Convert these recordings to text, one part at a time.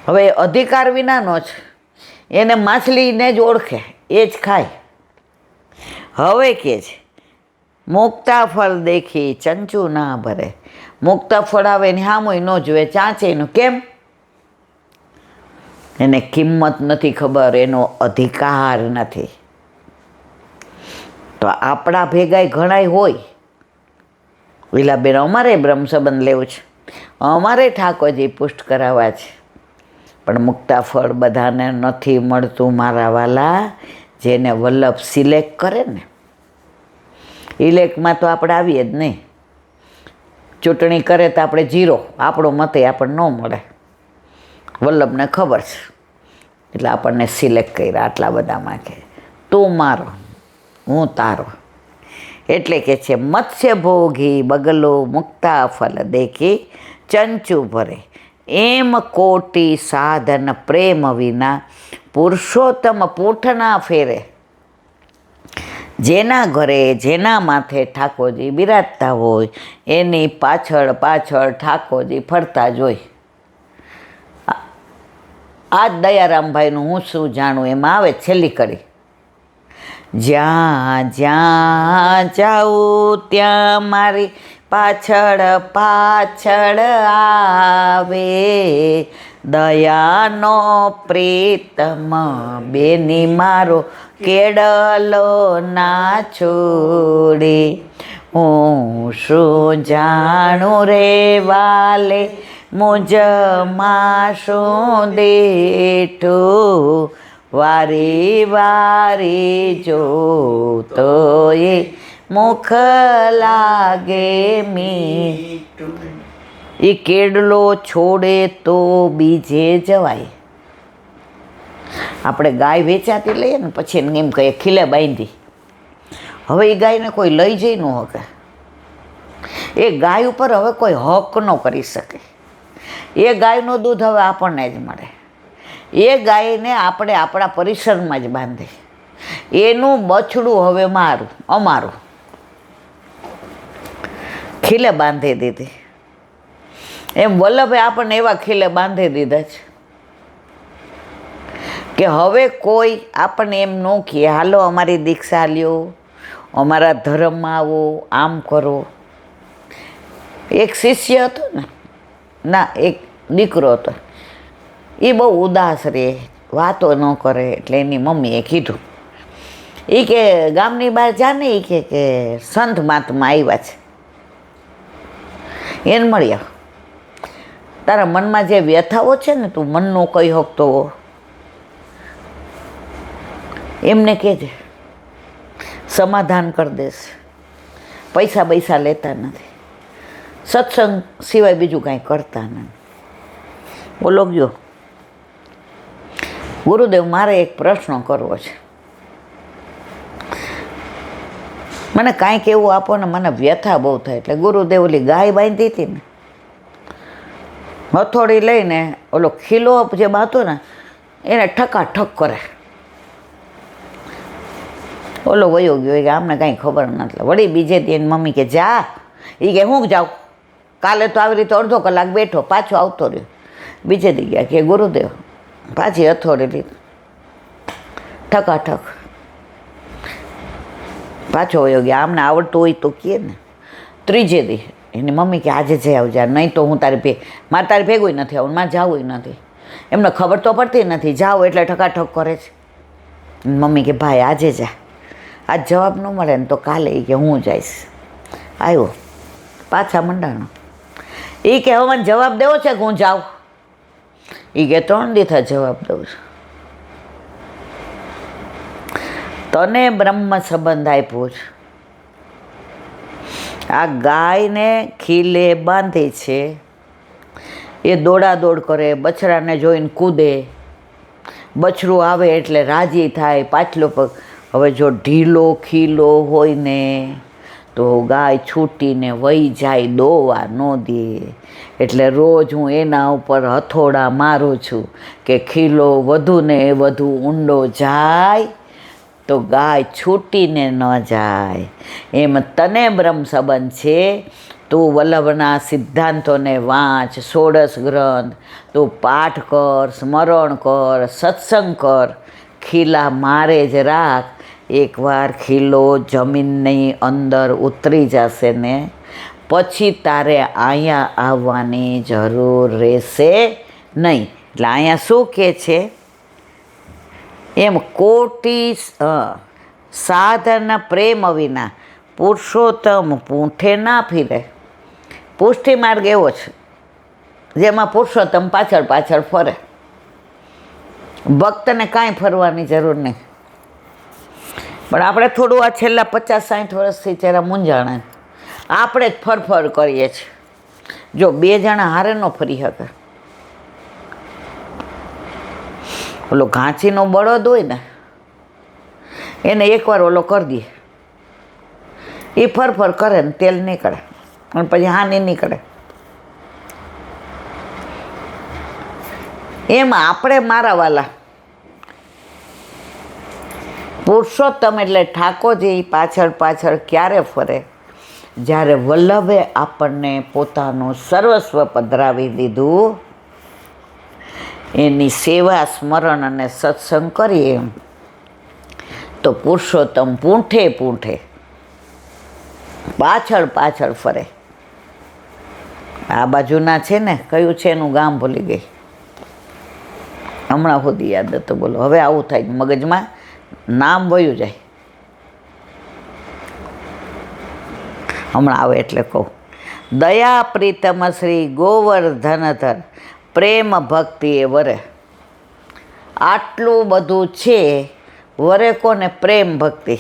હવે અધિકાર વિનાનો છે, એને માછલીને જ ઓળખે, એ જ ખાય. હવે કે છે મુક્તા ફળ દેખી ચંચુ ના ભરે. મુક્તા ફળ આવે ને હામુય ન જોવે, ચાંચેનું. કેમ? એને કિંમત નથી ખબર, એનો અધિકાર નથી. તો આપણા ભેગાય ઘણાય હોય, વિલાબેન અમારે બ્રહ્મ સંબંધ લેવું છે, અમારે ઠાકોરજી પુષ્ટ કરાવવા છે, પણ મુક્તા ફળ બધાને નથી મળતું મારા વાલા. જેને વલ્લભ સિલેક્ટ કરે ને, ઇલેક્ટમાં તો આપણે આવીએ જ નહીં. ચૂંટણી કરે તો આપણે 0, આપણો મતે આપણને ન મળે. વલ્લભને ખબર છે, એટલે આપણને સિલેક્ટ કર્યા આટલા બધામાં, કે તું મારો હું તારો. એટલે કે છે મત્સ્ય ભોગી બગલો મુક્તા ફલ દેખી ચંચુ ભરે. એમ કોટી સાધન પ્રેમ વિના પુરુષોત્તમ પૂઠના ફેરે. જેના ઘરે જેના માથે ઠાકોરજી બિરાજતા હોય એની પાછળ પાછળ ઠાકોરજી ફરતા જ હોય. આ જ દયારામભાઈનું હું શું જાણું એમાં આવે છેલ્લી કડી. જ્યાં જ્યાં જાઉં ત્યાં મારી પાછળ પાછળ આવે. દયાનો પ્રીતમ બેની મારો કેડલો ના છોડે. હું શું જાણું રે વાલે મુજમાં શું દેઠું. વારી વારી જોતો એ મુખ લાગે મીઠું. એ કેડલો છોડે તો બીજે જવાય. આપણે ગાય વેચાતી લઈએ ને પછી એને એમ કહીએ ખીલે બાંધી. હવે એ ગાયને કોઈ લઈ જઈ ન શકે. એ ગાય ઉપર હવે કોઈ હક ન કરી શકે. એ ગાયનું દૂધ હવે આપણને જ મળે. એ ગાયને આપણે આપણા પરિસરમાં જ બાંધે. એનું બછડું હવે મારું અમારું. ખીલે બાંધી દીધી. એમ વલ્લભે આપણને એવા ખીલે બાંધી દીધા છે કે હવે કોઈ આપણને એમ ન કહે હાલો અમારી દીક્ષા લ્યો, અમારા ધર્મમાં આવો, આમ કરો. એક શિષ્ય હતો ને, ના એક દીકરો હતો, એ બહુ ઉદાસ રહે, વાતો ન કરે. એટલે એની મમ્મીએ કીધું, એ કે ગામની બહાર જાને, એ કે સંત મહાત્મા આવ્યા છે, એને મળી આવ. તારા મનમાં જે વ્યથાઓ છે ને તું મનનું કહી શકતો એમને કહેજે, સમાધાન કરી દેશે. પૈસા પૈસા લેતા નથી, સત્સંગ સિવાય બીજું કાંઈ કરતા નથી. બોલો ગયો ગુરુદેવ મારે એક પ્રશ્ન કરવો છે, મને કાંઈક એવું આપો ને, મને વ્યથા બહુ થાય. એટલે ગુરુદેવ ઓલી ગાય બાંધી હતી ને, હથોડી લઈને ઓલો ખીલો જે બાંધતો ને એને ઠકાઠક કરે. ઓલો વયો ગયો કે આમને કાંઈ ખબર નથી. વળી બીજે દી એની મમ્મી કે જા. એ કે હું જાઉં, કાલે તો આવી રીતે અડધો કલાક બેઠો, પાછો આવતો રહ્યો. બીજે દી ગયા કે ગુરુદેવ, પાછી હથોડી લીધી, ઠકાઠક પાછો વયો ગયા. આમને આવડતું હોય તો કહે ને. ત્રીજે દી એની મમ્મી કે આજે જઈ આવજા, નહીં તો હું મારે તારી ભેગું નથી આવું, મારે જવું નથી. એમને ખબર તો પડતી નથી, જાઓ એટલે ઠકાઠક કરે છે. મમ્મી કે ભાઈ આજે જા, આજ જવાબ ન મળે ને તો કાલે. એ કે હું જઈશ. આવ્યો પાછા મંડાણો. એ કે હવે મને જવાબ દેવો છે કે હું જાઉં. એ કે 3 દિવસ જવાબ દઉં છું. તને બ્રહ્મ સંબંધ આપ્યો છે, આ ગાયને ખીલે બાંધી છે, એ દોડાદોડ કરે, બછડાને જોઈને કૂદે, બછડું આવે એટલે રાજી થાય, પાછલો પગ. હવે જો ઢીલો ખીલો હોય ને તો ગાય છૂટીને વહી જાય, દોવા ન દે. એટલે રોજ હું એના ઉપર હથોડા મારું છું કે ખીલો વધુ ને વધુ ઊંડો જાય તો ગાય છૂટીને ન જાય. એમ તને બ્રહ્મ સંબંધ છે તું વલ્લભના સિદ્ધાંતોને વાંચ, ષોડશ ગ્રંથ, તું પાઠ કર, સ્મરણ કર, સત્સંગ કર, ખીલા મારે જ રાખ. એકવાર ખીલો જમીનની અંદર ઉતરી જશે ને પછી તારે અહીંયા આવવાની જરૂર રહેશે નહીં. એટલે અહીંયા શું કહે છે એમ, કોટી સાધન પ્રેમ વિના પુરુષોત્તમ પૂંઠે ના ફીરે. પુષ્ટિ માર્ગ એવો છે જેમાં પુરુષોત્તમ પાછળ પાછળ ફરે, ભક્તને કાંઈ ફરવાની જરૂર નહીં. પણ આપણે થોડું આ છેલ્લા 50-60 વર્ષથી જરા મૂંઝાણા, આપણે જ ફરફર કરીએ છીએ. જો 2 જણા હારે ન ફરી શકે. ઓલો ઘાંચીનો બળદ હોય ને એને એકવાર ઓલો કરી દે, એ ફરફર કરે ને તેલ નીકળે અને પછી હાની નીકળે. એમ આપણે મારા વાલા પુરુષોત્તમ એટલે ઠાકોરજી પાછળ પાછળ ક્યારે ફરે? જ્યારે વલ્લભે આપણને પોતાનું સર્વસ્વ પધરાવી દીધું, એની સેવા, સ્મરણ અને સત્સંગ કરીએ તો પુરુષોત્તમ પૂંઠે પૂંઠે પાછળ પાછળ ફરે. આ બાજુના છે ને, કયું છે એનું ગામ ભૂલી ગઈ હમણાં સુધી, યાદ હતું. બોલો, હવે આવું થાય મગજમાં નામ વયું જાય. હમણાં આવે એટલે કહું. દયા પ્રીતમ શ્રી ગોવર્ધનધર પ્રેમ ભક્તિ એ વરે. આટલું બધું છે, વરે કોને? પ્રેમ ભક્તિ.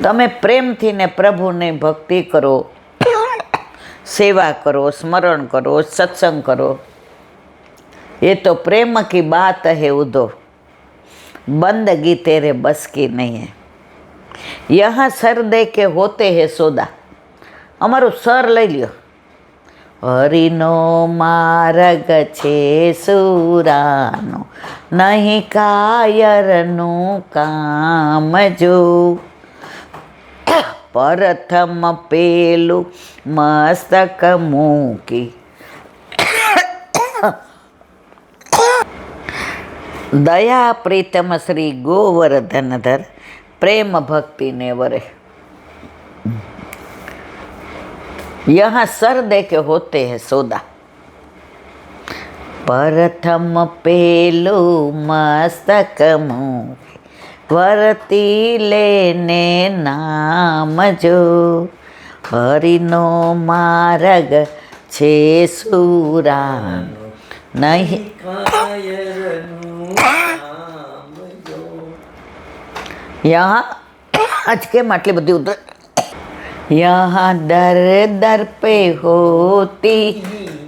તમે પ્રેમથી ને પ્રભુની ભક્તિ કરો, સેવા કરો, સ્મરણ કરો, સત્સંગ કરો. ये तो प्रेम की बात है उदो, बंदगी तेरे बस की नहीं है. यहाँ सर दे के होते हैं सौदा. અમારું સર લઈ લ્યો. હરિનો માર્ગ છે સુરાનો, નહીં કાયરનું કામ જો. પ્રથમ પેલું મસ્તક મૂકી, દયા પ્રીતમ શ્રી ગોવર્ધનધર પ્રેમ ભક્તિ ને વરે. यहाँ सर दे के होते हैं सौदा. प्रथम पेलू मस्तक मूकी, वरती लेने नाम जो. हरिनो मार्ग छे सुरान, नहीं यहाँ आज के માટલી બધી ઉતર. यहाँ दर दर पे होती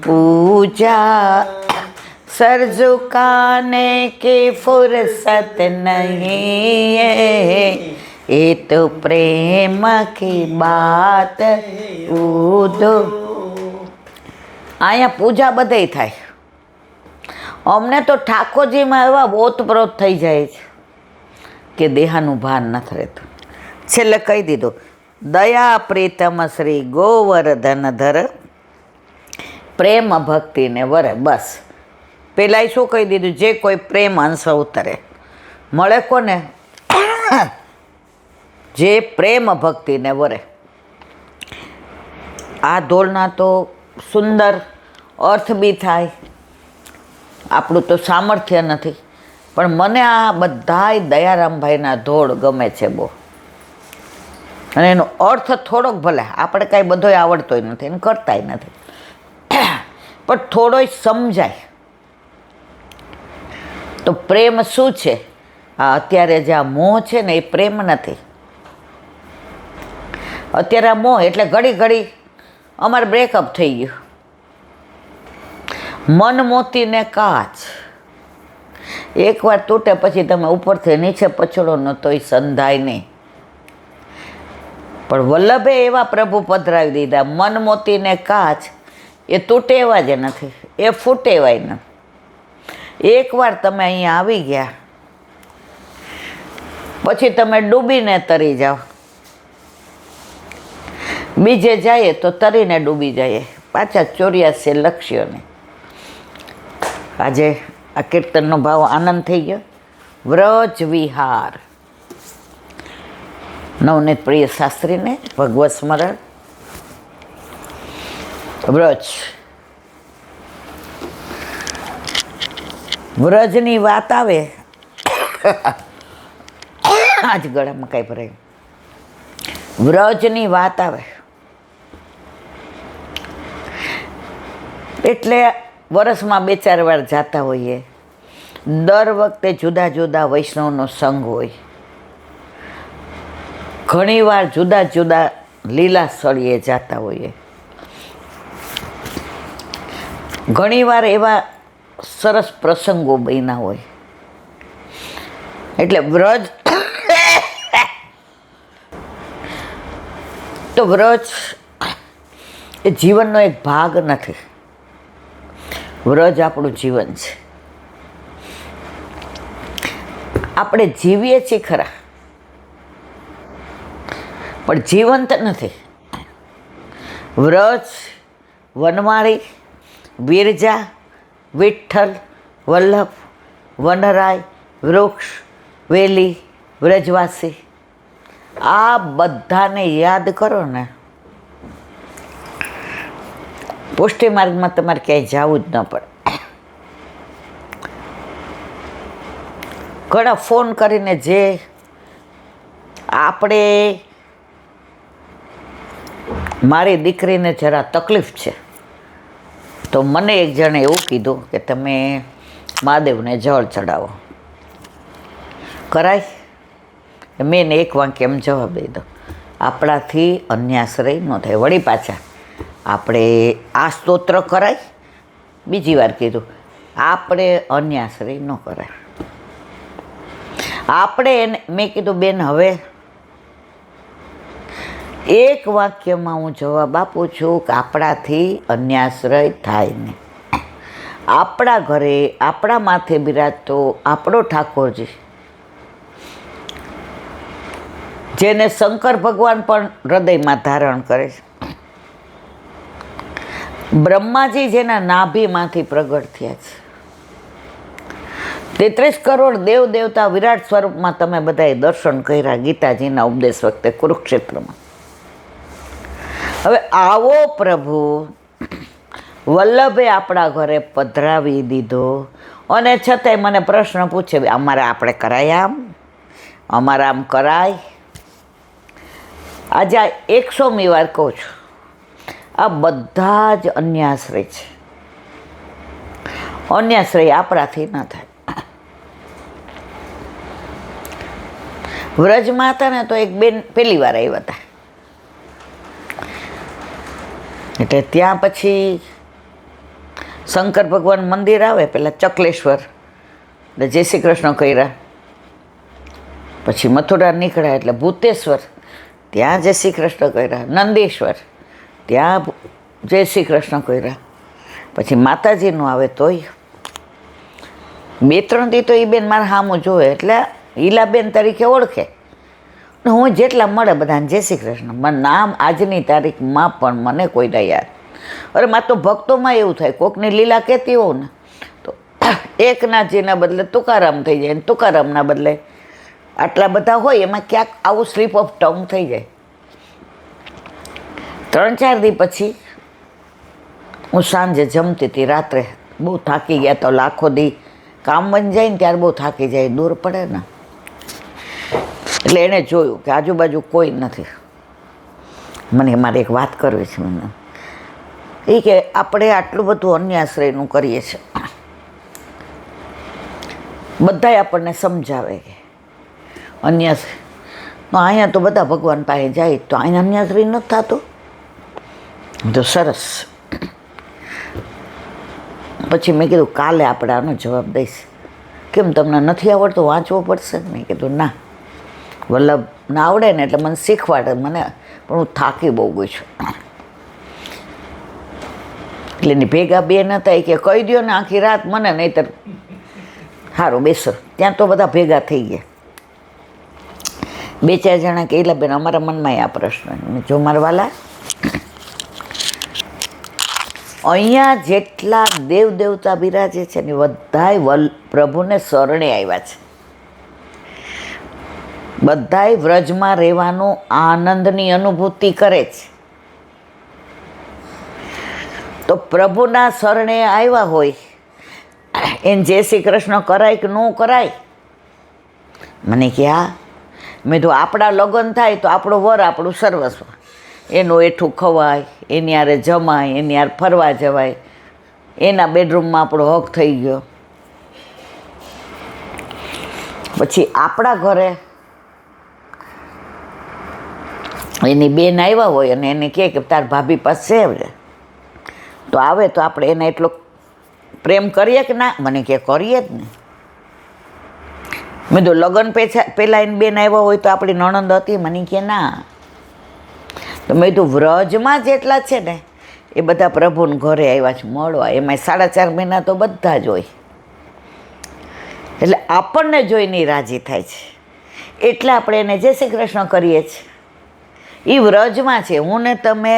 पूजा, सर झुकाने की फुर्सत नहीं है. ये तो प्रेम की बात उदो. અહીંયા પૂજા બધે થાય. અમને તો ઠાકોરજીમાં એવા ઓતપ્રોત થઈ જાય છે કે દેહાનું ભાન નથી રહેતું. છેલ્લે કહી દીધું, દયા પ્રીતમ શ્રી ગોવર્ધનધર પ્રેમ ભક્તિને વરે. બસ પેલા શું કહી દીધું? જે કોઈ પ્રેમ અંશ ઉતરે મળે કોને? જે પ્રેમ ભક્તિને વરે. આ ધોળના તો સુંદર અર્થ બી થાય. આપણું તો સામર્થ્ય નથી, પણ મને આ બધાય દયારામભાઈના ધોળ ગમે છે બહુ. અને એનો અર્થ થોડોક, ભલે આપણે કાંઈ બધોય આવડતોય નથી અને કરતાય નથી, પણ થોડોય સમજાય તો પ્રેમ શું છે. આ અત્યારે જે આ મોહ છે ને, એ પ્રેમ નથી. અત્યારે આ મોહ એટલે ઘડી ઘડી અમારે બ્રેકઅપ થઈ ગયું. મન મોતીને કાચ, એકવાર તૂટે પછી તમે ઉપરથી નીચે પછડો ન તોય સંધાય નહીં. પણ વલ્લભે એવા પ્રભુ પધરાવી દીધા, મન મોતીને કાચ એ તૂટે એવા જ નથી, એ ફૂટે એવાય ન. એકવાર તમે અહીંયા આવી ગયા પછી તમે ડૂબીને તરી જાઓ. બીજે જઈએ તો તરીને ડૂબી જઈએ, પાછા 84 લક્ષ્યોને. આજે આ કીર્તનનો ભાવ આનંદ થઈ ગયો. વ્રજ વિહાર, નવનીત પ્રિય શાસ્ત્રીને ભગવત સ્મરણ. વ્રજ, વ્રજની વાત આવે આજ ગળામાં કાંઈ ભરાય. વ્રજની વાત આવે એટલે વરસમાં 2-4 વાર જતા હોઈએ. દર વખતે જુદા જુદા વૈષ્ણવનો સંગ હોય. ઘણીવાર જુદા જુદા લીલા સ્થળીએ જતા હોઈએ. ઘણીવાર એવા સરસ પ્રસંગો બન્યા હોય. એટલે વ્રજ તો વ્રજ એ જીવનનો એક ભાગ નથી. વ્રજ આપણું જીવન છે. આપણે જીવીએ છીએ ખરા, પણ જીવંત નથી. વ્રજ, વનમાળી, વિરજા, વિઠ્ઠલ, વલ્લભ, વનરાય, વૃક્ષ, વેલી, વ્રજવાસી, આ બધાને યાદ કરો ને, પુષ્ટિ માર્ગમાં તમારે ક્યાંય જવું જ ન પડે. ઘણા ફોન કરીને જે આપણે, મારી દીકરીને જરા તકલીફ છે તો મને એક જણે એવું કીધું કે તમે મહાદેવને જળ ચડાવો. કરાય? મેં એને એક વાક્ય એમ જવાબ દઈ દો, આપણાથી અન્યાશ્રય ન થાય. વળી પાછા આપણે આ સ્તોત્ર કરાય. બીજી વાર કીધું, આપણે અન્યાશ્રય ન કરાય. આપણે એને મેં કીધું બેન હવે એક વાક્યમાં હું જવાબ આપું છું કે આપણાથી અન્યાશ્રય થાય નહીં. આપણા ઘરે આપણા માથે બિરાજતો આપણો ઠાકોરજી, જેને શંકર ભગવાન પણ હૃદયમાં ધારણ કરે છે, બ્રહ્માજી જેના નાભીમાંથી પ્રગટ થયા છે, 33 કરોડ દેવ દેવતા વિરાટ સ્વરૂપમાં તમે બધાએ દર્શન કર્યા ગીતાજીના ઉપદેશ વખતે કુરુક્ષેત્રમાં. હવે આવો પ્રભુ વલ્લભે આપણા ઘરે પધરાવી દીધો અને છતાંય મને પ્રશ્ન પૂછે, અમારે આપણે કરાય આમ, અમારે આમ કરાય? આજે આ 100મી વાર કહું છું, આ બધા જ અન્યાશ્રય છે. અન્યાશ્રય આપણાથી ન થાય. વ્રજમાં હતા ને તો એક બેન પહેલી વાર આવ્યા હતા, એટલે ત્યાં પછી શંકર ભગવાન મંદિર આવે, પહેલાં ચકલેશ્વર એટલે જય શ્રી કૃષ્ણ કર્યા, પછી મથુરા નીકળ્યા એટલે ભૂતેશ્વર, ત્યાં જય શ્રી કૃષ્ણ કર્યા, નંદેશ્વર ત્યાં જય શ્રી કૃષ્ણ કર્યા, પછી માતાજીનું આવે તોય 2-3 દી તો એ બેન મારા સામું જોવે એટલે ઈલાબેન તરીકે ઓળખે. હું જેટલા મળે બધાને જય શ્રી કૃષ્ણ. મને નામ આજની તારીખમાં પણ મને કોઈ ના યાદ. અરે મારે તો ભક્તોમાં એવું થાય, કોકની લીલા કહેતી હોઉં ને તો એકનાથજીના બદલે તુકારામ થઈ જાય, ને તુકારામના બદલે આટલા બધા હોય, એમાં ક્યાંક આવું સ્લીપ ઓફ ટંગ થઈ જાય. 3-4 દી પછી હું સાંજે જમતી હતી, રાત્રે બહુ થાકી ગયા તો લાખો દી કામ બની જાય ને ત્યારે બહુ થાકી જાય, દૂર પડે ને, એટલે એણે જોયું કે આજુબાજુ કોઈ નથી. મને મારે એક વાત કરવી છે. મને એ કે આપણે આટલું બધું અન્યાશ્રયનું કરીએ છીએ. બધાય આપણને સમજાવે કે અન્યાશ્રય, અહીંયા તો બધા ભગવાન પાસે જાય તો અહીંયા અન્યાશ્રય નથી થતો. તો સરસ. પછી મેં કીધું કાલે આપણે આનો જવાબ દઈશ. કેમ તમને નથી આવડતું, વાંચવો પડશે? મેં કીધું ના, વલ્લભને આવડે ને એટલે મને શીખવાડે મને, પણ હું થાકી બહુ ગઈ છું. એટલે એની ભેગા બે નતા, કે કહી દો ને આખી રાત મને, નહીંતર સારું બેસો. ત્યાં તો બધા ભેગા થઈ ગયા. 2-4 જણા કે એલા બેન અમારા મનમાં આ પ્રશ્ન, જો મારા વાલા અહીંયા જેટલા દેવ દેવતા બિરાજે છે ને બધાય પ્રભુને શરણે આવ્યા છે. બધાય વ્રજમાં રહેવાનું આનંદની અનુભૂતિ કરે છે. તો પ્રભુના શરણે આવ્યા હોય એને જય શ્રી કૃષ્ણ કરાય કે ન કરાય? મને કે હા. મેં તો આપણા લગ્ન થાય તો આપણો વર આપણું સર્વસ્વ, એનું એઠું ખવાય, એની હારે જમાય, એની હારે ફરવા જવાય, એના બેડરૂમમાં આપણો હક થઈ ગયો. પછી આપણા ઘરે એની બેન આવ્યા હોય અને એને કહે કે તાર ભાભી પાસે છે, તો આવે તો આપણે એને એટલો પ્રેમ કરીએ કે ના? મને કે કરીએ જ ને. મેં તો લગ્ન પહેલાં એને બેન આવ્યા હોય તો આપણી નણંદ હતી? મને કે ના. તો મેં તો વ્રજમાં જેટલા છે ને એ બધા પ્રભુને ઘરે આવ્યા છે મળવા. એમાં 4.5 મહિના તો બધા જ હોય. એટલે આપણને જોઈને રાજી થાય છે, એટલે આપણે એને જય શ્રી કૃષ્ણ કરીએ છીએ. એ વ્રજમાં છે. હું ને તમે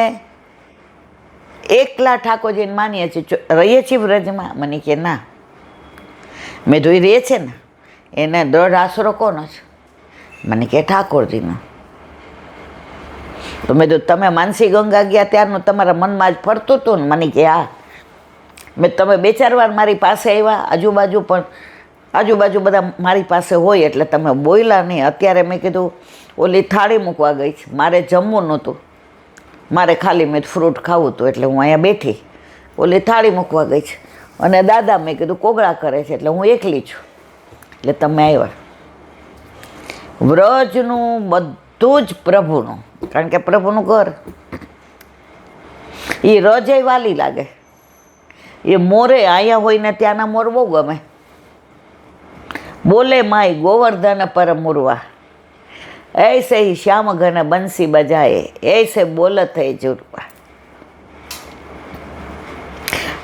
એકલા ઠાકોરજીને માનીએ છીએ, રહીએ છીએ વ્રજમાં? મને કે ના. મેં તો એ રહે છે ને, એને દ્રઢ આશરો કોનો છે? મને કે ઠાકોરજીનો. તો મેં તો તમે માનસી ગંગા ગયા ત્યારનું તમારા મનમાં જ ફરતું હતું ને? મને કે હા. મેં તમે 2-4 વાર મારી પાસે આવ્યા, આજુબાજુ બધા મારી પાસે હોય એટલે તમે બોલ્યા નહીં. અત્યારે મેં કીધું ઓલી થાળી મૂકવા ગઈ છે, મારે જમવું નહોતું, મારે ખાલી મેં ફ્રૂટ ખાવું હતું એટલે હું અહીંયા બેઠી. ઓલી થાળી મૂકવા ગઈ છે અને દાદા મેં કીધું કોગળા કરે છે એટલે હું એકલી છું, એટલે તમે આવ્યા. વ્રજનું બધું જ પ્રભુનું, કારણ કે પ્રભુનું ઘર. એ રજય વાલી લાગે. એ મોરે અહીંયા હોય ને ત્યાંના મોર બહુ ગમે. બોલે માય ગોવર્ધન પર મુરવા, ऐसे ही श्याम घन बंसी बजाए, ऐसे बोलत है जुरवा.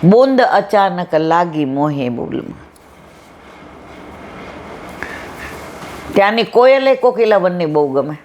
बूंद अचानक लागी मोहे बोलમાં. ત્યાંની કોયલે કોકિલાવનની બહુ ગમે.